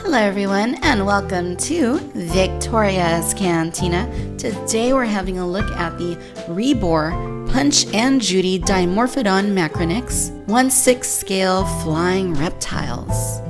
Hello everyone and welcome to Victoria's Cantina. Today we're having a look at the REBOR Punch and Judy Dimorphodon Macronix 1/6 scale flying reptiles.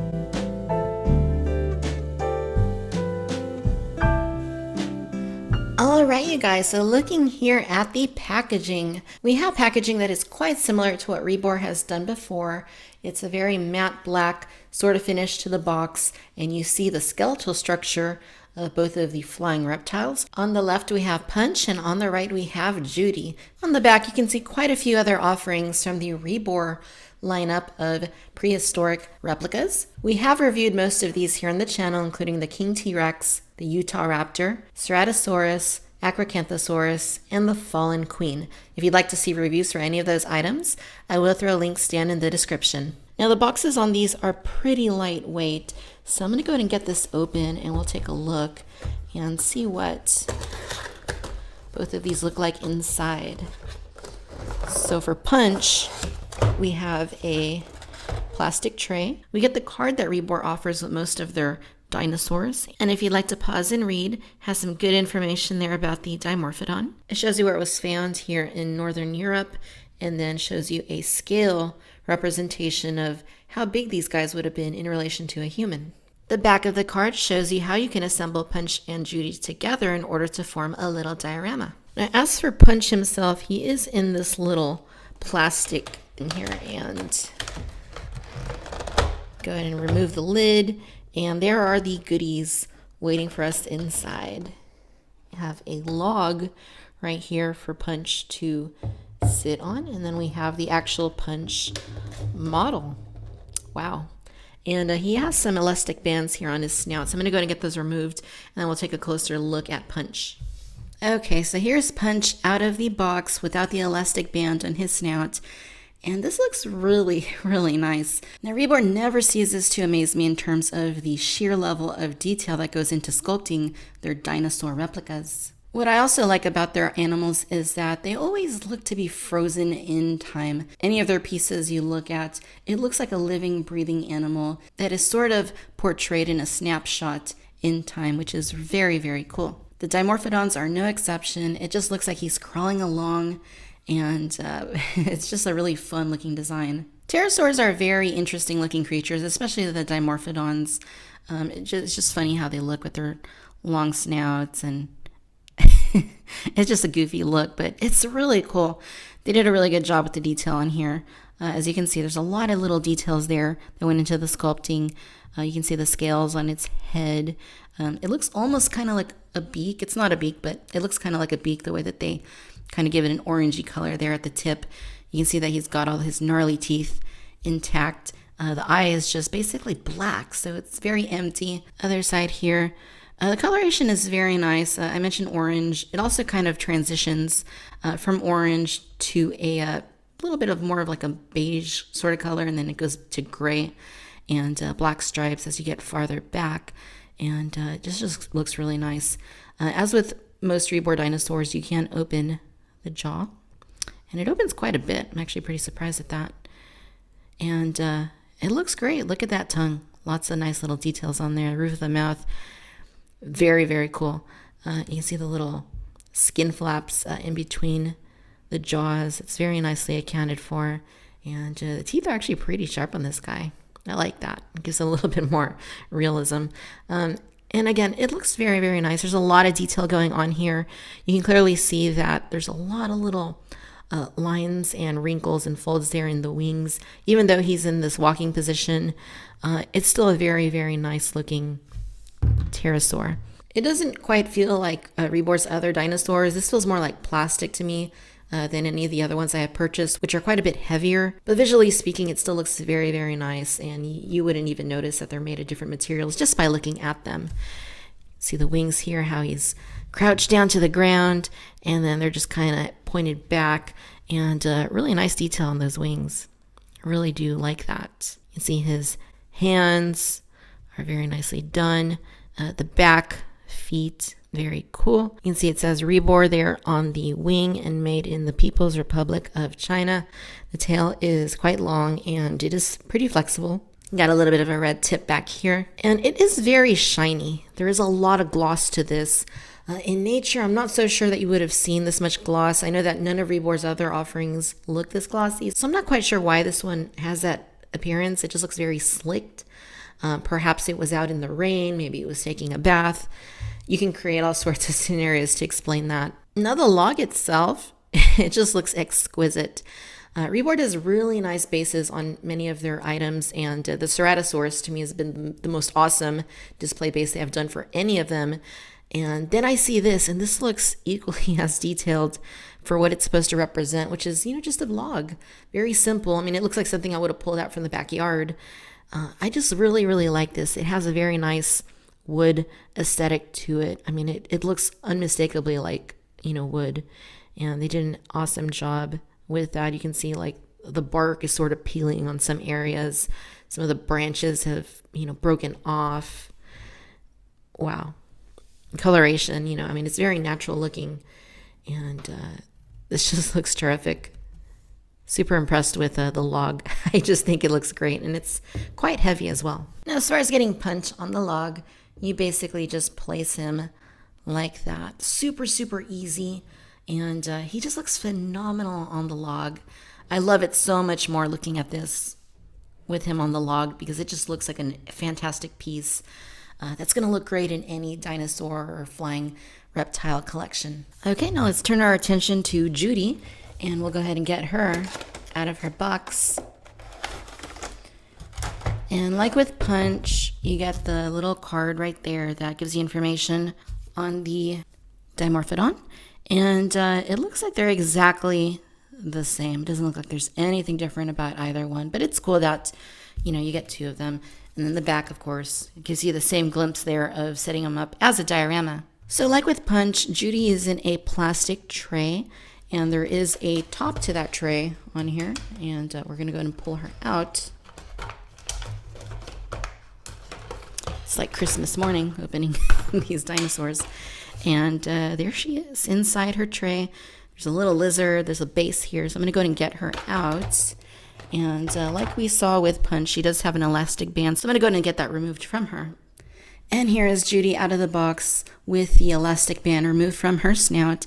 Alright you guys, so looking here at the packaging, we have packaging that is quite similar to what REBOR has done before. It's a very matte black sort of finish to the box, and you see the skeletal structure of both of the flying reptiles. On the left we have Punch, and on the right we have Judy. On the back you can see quite a few other offerings from the REBOR lineup of prehistoric replicas. We have reviewed most of these here on the channel, including the King T-Rex, the Utahraptor, Ceratosaurus, Acrocanthosaurus, and the Fallen Queen. If you'd like to see reviews for any of those items, I will throw links down in the description. Now the boxes on these are pretty lightweight, so I'm going to go ahead and get this open and we'll take a look and see what both of these look like inside. So for Punch, we have a plastic tray. We get the card that REBOR offers with most of their dinosaurs, and if you'd like to pause and read, has some good information there about the Dimorphodon. It shows you where it was found here in Northern Europe, and then shows you a scale representation of how big these guys would have been in relation to a human. The back of the card shows you how you can assemble Punch and Judy together in order to form a little diorama. Now as for Punch himself, he is in this little plastic in here, and go ahead and remove the lid, and there are the goodies waiting for us inside. We have a log right here for Punch to sit on, and then we have the actual Punch model. Wow. And he has some elastic bands here on his snout, so I'm going to go ahead and get those removed, and then we'll take a closer look at Punch. Okay, so here's Punch out of the box without the elastic band on his snout. And this looks really, really nice. Now, REBOR never ceases to amaze me in terms of the sheer level of detail that goes into sculpting their dinosaur replicas. What I also like about their animals is that they always look to be frozen in time. Any of their pieces you look at, it looks like a living, breathing animal that is sort of portrayed in a snapshot in time, which is very, very cool. The Dimorphodons are no exception. It just looks like he's crawling along, and it's just a really fun looking design. Pterosaurs are very interesting looking creatures, especially the Dimorphodons. It's just funny how they look with their long snouts, and it's just a goofy look, but it's really cool. They did a really good job with the detail on here. As you can see, there's a lot of little details there that went into the sculpting. You can see the scales on its head. It looks almost kind of like a beak. It's not a beak, but it looks kind of like a beak the way that they kind of give it an orangey color there at the tip. You can see that he's got all his gnarly teeth intact. The eye is just basically black, so it's very empty. Other side here, the coloration is very nice. I mentioned orange. It also kind of transitions from orange to a little bit of more of like a beige sort of color, and then it goes to gray and black stripes as you get farther back, and it just looks really nice. As with most REBOR dinosaurs, you can open the jaw, and it opens quite a bit. I'm actually pretty surprised at that, and it looks great. Look at that tongue. Lots of nice little details on there. The roof of the mouth, very, very cool. You can see the little skin flaps in between the jaws. It's very nicely accounted for, and the teeth are actually pretty sharp on this guy. I like that. It gives a little bit more realism. And again, it looks very, very nice. There's a lot of detail going on here. You can clearly see that there's a lot of little lines and wrinkles and folds there in the wings. Even though he's in this walking position, it's still a very, very nice looking pterosaur. It doesn't quite feel like REBOR's other dinosaurs. This feels more like plastic to me than any of the other ones I have purchased, which are quite a bit heavier. But visually speaking, it still looks very, very nice, and you wouldn't even notice that they're made of different materials just by looking at them. See the wings here, how he's crouched down to the ground, and then they're just kind of pointed back, and really nice detail on those wings. I really do like that. You can see his hands are very nicely done. The back feet, very cool. You can see it says REBOR there on the wing and made in the People's Republic of China. The tail is quite long and it is pretty flexible. Got a little bit of a red tip back here, and it is very shiny. There is a lot of gloss to this. In nature, I'm not so sure that you would have seen this much gloss. I know that none of REBOR's other offerings look this glossy, so I'm not quite sure why this one has that appearance. It just looks very slicked. Perhaps it was out in the rain, maybe it was taking a bath. You can create all sorts of scenarios to explain that. Now the log itself, it just looks exquisite. REBOR does really nice bases on many of their items, and the Ceratosaurus to me has been the most awesome display base they have done for any of them. And then I see this, and this looks equally as detailed for what it's supposed to represent, which is, just a log. Very simple. I mean, it looks like something I would have pulled out from the backyard. I just really, really like this. It has a very nice wood aesthetic to it. I mean, it looks unmistakably like, wood, and they did an awesome job with that. You can see like the bark is sort of peeling on some areas. Some of the branches have, broken off. Wow. Coloration, I mean, it's very natural looking, and this just looks terrific. Super impressed with the log. I just think it looks great, and it's quite heavy as well. Now, as far as getting punch on the log, you basically just place him like that. Super, super easy. And he just looks phenomenal on the log. I love it so much more looking at this with him on the log because it just looks like a fantastic piece that's going to look great in any dinosaur or flying reptile collection. Okay, now let's turn our attention to Judy, and we'll go ahead and get her out of her box. And like with Punch, you get the little card right there that gives you information on the Dimorphodon. And it looks like they're exactly the same. It doesn't look like there's anything different about either one, but it's cool that, you get two of them. And then the back, of course, gives you the same glimpse there of setting them up as a diorama. So like with Punch, Judy is in a plastic tray, and there is a top to that tray on here. And we're going to go ahead and pull her out. It's like Christmas morning opening these dinosaurs. And there she is inside her tray. There's a little lizard. There's a base here. So I'm going to go ahead and get her out. And like we saw with Punch, she does have an elastic band. So I'm going to go ahead and get that removed from her. And here is Judy out of the box with the elastic band removed from her snout.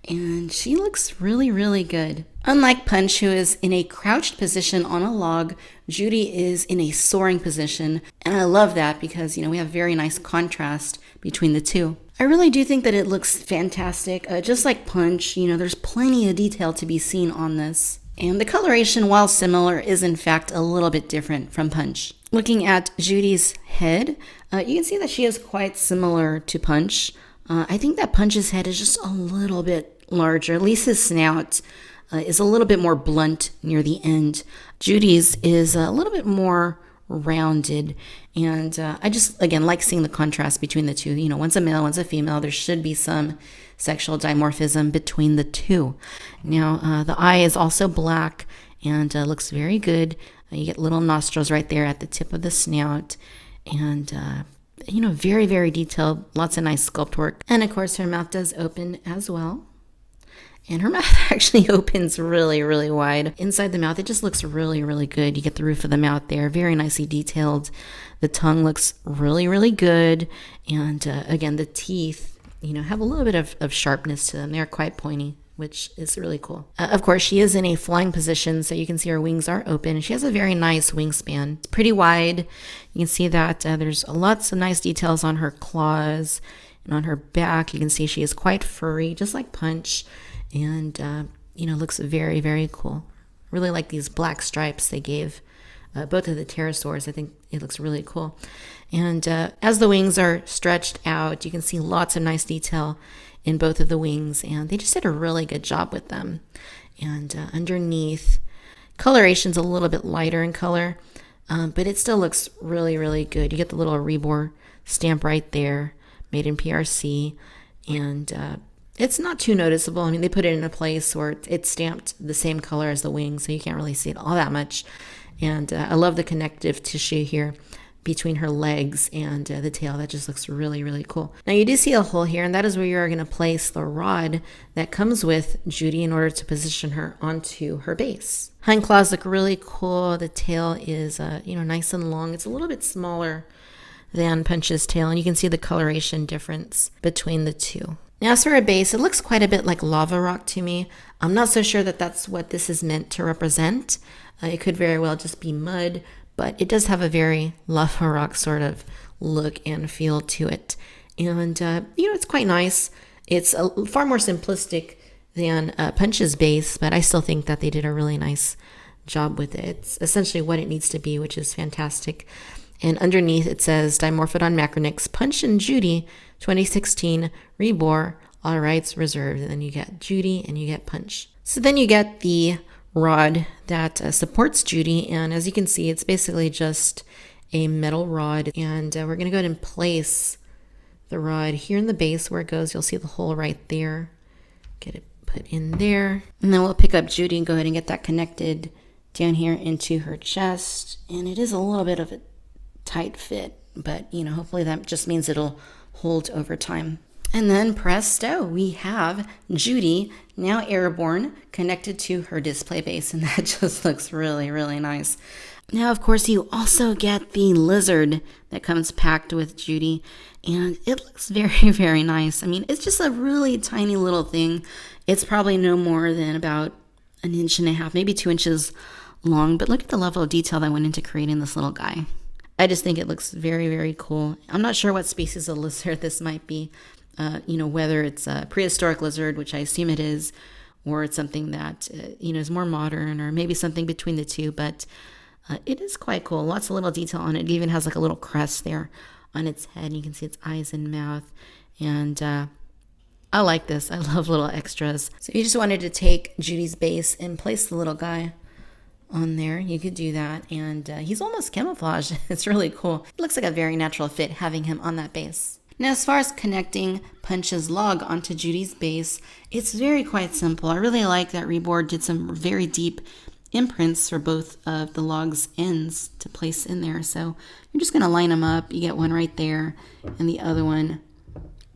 And she looks really, really good. Unlike Punch, who is in a crouched position on a log, Judy is in a soaring position. And I love that because, we have very nice contrast between the two. I really do think that it looks fantastic. Just like Punch, there's plenty of detail to be seen on this. And the coloration, while similar, is in fact a little bit different from Punch. Looking at Judy's head, you can see that she is quite similar to Punch. I think that Punch's head is just a little bit larger. At least his snout is a little bit more blunt near the end. Judy's is a little bit more rounded, and I just, again, like seeing the contrast between the two. One's a male, one's a female. There should be some sexual dimorphism between the two. Now, the eye is also black and looks very good. You get little nostrils right there at the tip of the snout, and very, very detailed, lots of nice sculpt work. And of course, her mouth does open as well. And her mouth actually opens really, really wide. Inside the mouth, it just looks really, really good. You get the roof of the mouth there, very nicely detailed. The tongue looks really, really good. And again, the teeth, have a little bit of sharpness to them. They're quite pointy, which is really cool. Of course, she is in a flying position, so you can see her wings are open. She has a very nice wingspan. It's pretty wide. You can see that there's lots of nice details on her claws and on her back. You can see she is quite furry, just like Punch. And, looks very, very cool. Really like these black stripes they gave both of the pterosaurs. I think it looks really cool. And as the wings are stretched out, you can see lots of nice detail in both of the wings. And they just did a really good job with them. And underneath, coloration's a little bit lighter in color, but it still looks really, really good. You get the little REBOR stamp right there, made in PRC. And it's not too noticeable. I mean, they put it in a place where it's stamped the same color as the wings, so you can't really see it all that much. And I love the connective tissue here between her legs and the tail. That just looks really, really cool. Now you do see a hole here, and that is where you are going to place the rod that comes with Judy in order to position her onto her base. Hind claws look really cool. The tail is, nice and long. It's a little bit smaller than Punch's tail, and you can see the coloration difference between the two. Now, as for a base, it looks quite a bit like lava rock to me. I'm not so sure that that's what this is meant to represent. It could very well just be mud, but it does have a very lava rock sort of look and feel to it. And, it's quite nice. It's far more simplistic than Punch's base, but I still think that they did a really nice job with it. It's essentially what it needs to be, which is fantastic. And underneath it says Dimorphodon Macronix, Punch and Judy, 2016, REBOR, all rights reserved. And then you get Judy and you get Punch. So then you get the rod that supports Judy. And as you can see, it's basically just a metal rod. And we're going to go ahead and place the rod here in the base where it goes. You'll see the hole right there. Get it put in there. And then we'll pick up Judy and go ahead and get that connected down here into her chest. And it is a little bit of a tight fit, but hopefully that just means it'll hold over time. And then presto, we have Judy, now airborne, connected to her display base, and that just looks really, really nice. Now, of course, you also get the lizard that comes packed with Judy, and it looks very, very nice. I mean, it's just a really tiny little thing. It's probably no more than about 1.5 inches, maybe 2 inches long, but look at the level of detail that went into creating this little guy. I just think it looks very, very cool. I'm not sure what species of lizard this might be, whether it's a prehistoric lizard, which I assume it is, or it's something that, is more modern, or maybe something between the two, but it is quite cool. Lots of little detail on it. It even has like a little crest there on its head. You can see its eyes and mouth, and I like this. I love little extras. So if you just wanted to take Judy's base and place the little guy on there, you could do that, and he's almost camouflaged. It's really cool. It looks like a very natural fit having him on that base. Now, as far as connecting Punch's log onto Judy's base, it's quite simple. I really like that REBOR did some very deep imprints for both of the log's ends to place in there. So you're just going to line them up. You get one right there and the other one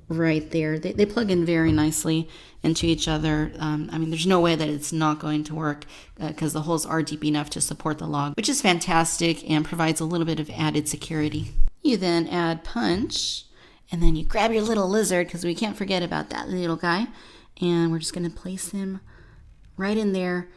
right there. They plug in very nicely into each other. There's no way that it's not going to work because the holes are deep enough to support the log, which is fantastic and provides a little bit of added security. You then add Punch, and then you grab your little lizard, because we can't forget about that little guy, and we're just going to place him right in there,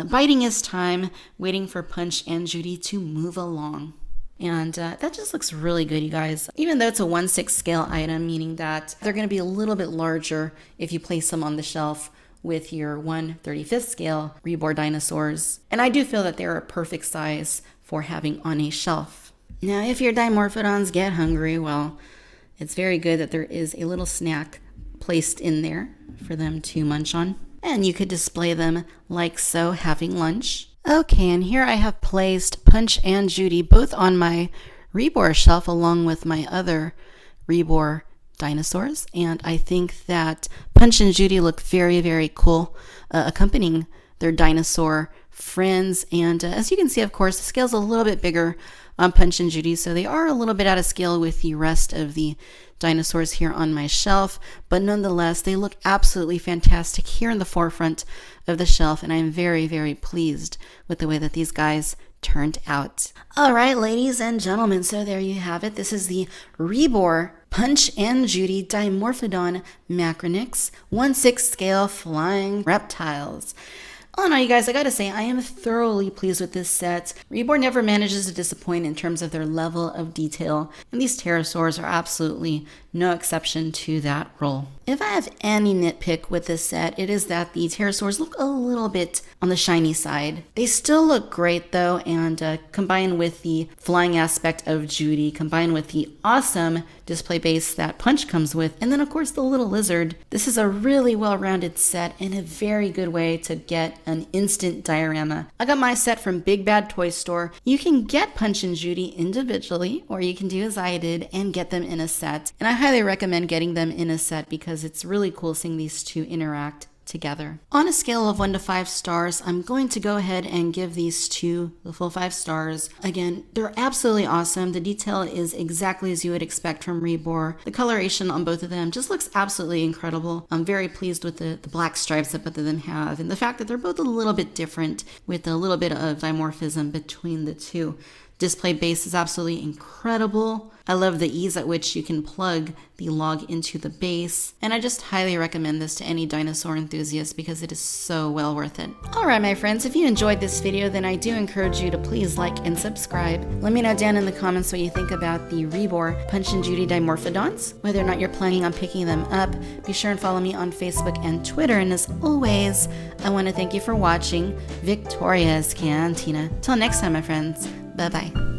biding his time, waiting for Punch and Judy to move along. And that just looks really good, you guys. Even though it's a 1/6 scale item, meaning that they're going to be a little bit larger if you place them on the shelf with your 1/35 scale REBOR dinosaurs. And I do feel that they're a perfect size for having on a shelf. Now, if your Dimorphodons get hungry, well, it's very good that there is a little snack placed in there for them to munch on. And you could display them like so, having lunch. Okay, and here I have placed Punch and Judy both on my REBOR shelf along with my other REBOR dinosaurs. And I think that Punch and Judy look very, very cool accompanying their dinosaur friends. And as you can see, of course, the scale's a little bit bigger on Punch and Judy, so they are a little bit out of scale with the rest of the dinosaurs here on my shelf, but nonetheless, they look absolutely fantastic here in the forefront of the shelf, and I'm very, very pleased with the way that these guys turned out. All right, ladies and gentlemen, so there you have it. This is the REBOR Punch and Judy Dimorphodon Macronix 1/6 scale flying reptiles. All in all, you guys, I gotta say, I am thoroughly pleased with this set. REBOR never manages to disappoint in terms of their level of detail, and these pterosaurs are absolutely no exception to that rule. If I have any nitpick with this set, it is that the pterosaurs look a little bit on the shiny side. They still look great though, and combined with the flying aspect of Judy, combined with the awesome display base that Punch comes with, and then of course the little lizard, this is a really well-rounded set and a very good way to get an instant diorama. I got my set from Big Bad Toy Store. You can get Punch and Judy individually, or you can do as I did and get them in a set. And I highly recommend getting them in a set because it's really cool seeing these two interact together. On a scale of 1 to 5 stars, I'm going to go ahead and give these two the full 5 stars. Again, they're absolutely awesome. The detail is exactly as you would expect from REBOR. The coloration on both of them just looks absolutely incredible. I'm very pleased with the black stripes that both of them have, and the fact that they're both a little bit different with a little bit of dimorphism between the two. Display base is absolutely incredible. I love the ease at which you can plug the log into the base, and I just highly recommend this to any dinosaur enthusiast because it is so well worth it. Alright my friends, if you enjoyed this video, then I do encourage you to please like and subscribe. Let me know down in the comments what you think about the REBOR Punch and Judy Dimorphodons, whether or not you're planning on picking them up. Be sure and follow me on Facebook and Twitter, and as always, I want to thank you for watching Victoria's Cantina. Till next time my friends, bye bye.